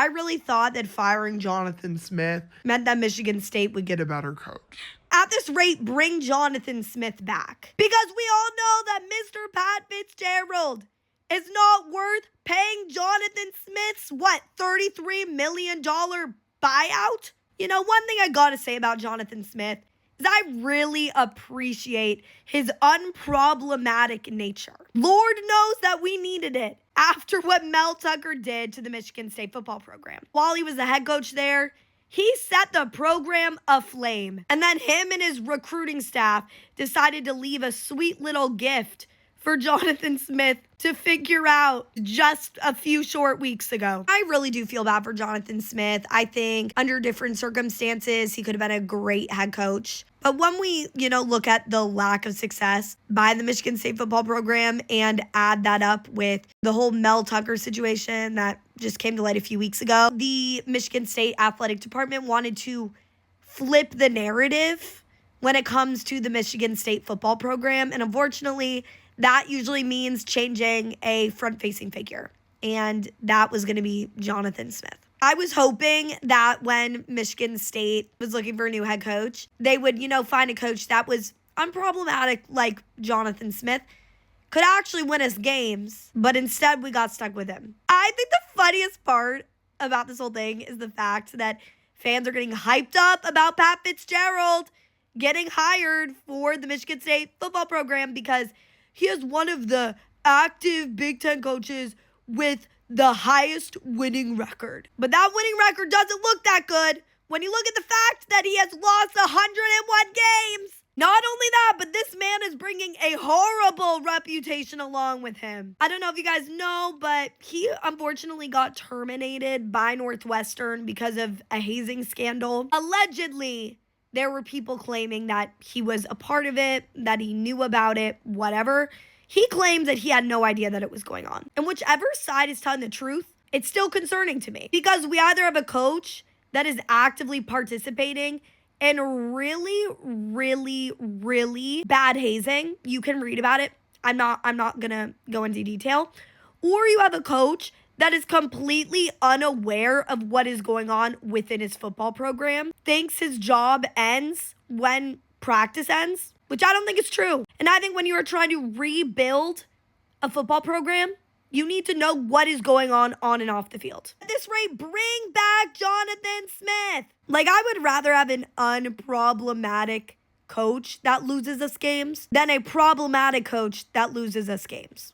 I really thought that firing Jonathan Smith meant that Michigan State would get a better coach. At this rate, bring Jonathan Smith back. Because we all know that Mr. Pat Fitzgerald is not worth paying Jonathan Smith's, $33 million buyout? You know, one thing I gotta say about Jonathan Smith is I really appreciate his unproblematic nature. Lord knows that we needed it after what Mel Tucker did to the Michigan State football program. While he was the head coach there, he set the program aflame. And then him and his recruiting staff decided to leave a sweet little gift for Jonathan Smith to figure out just a few short weeks ago. I really do feel bad for Jonathan Smith. I think under different circumstances, he could have been a great head coach. But when we, look at the lack of success by the Michigan State football program and add that up with the whole Mel Tucker situation that just came to light a few weeks ago, the Michigan State athletic department wanted to flip the narrative when it comes to the Michigan State football program. And unfortunately, that usually means changing a front-facing figure. And that was going to be Jonathan Smith. I was hoping that when Michigan State was looking for a new head coach, they would, find a coach that was unproblematic like Jonathan Smith, could actually win us games, but instead we got stuck with him. I think the funniest part about this whole thing is the fact that fans are getting hyped up about Pat Fitzgerald getting hired for the Michigan State football program because he is one of the active Big Ten coaches with the highest winning record. But that winning record doesn't look that good when you look at the fact that he has lost 101 games. Not only that, but this man is bringing a horrible reputation along with him. I don't know if you guys know, but he unfortunately got terminated by Northwestern because of a hazing scandal. Allegedly, there were people claiming that he was a part of it, that he knew about it, whatever. He claims that he had no idea that it was going on. And whichever side is telling the truth, it's still concerning to me. Because we either have a coach that is actively participating in really, really, really bad hazing. You can read about it. I'm not gonna go into detail. Or you have a coach that is completely unaware of what is going on within his football program, thinks his job ends when practice ends, which I don't think is true. And I think when you are trying to rebuild a football program, you need to know what is going on and off the field. At this rate, bring back Jonathan Smith. I would rather have an unproblematic coach that loses us games than a problematic coach that loses us games.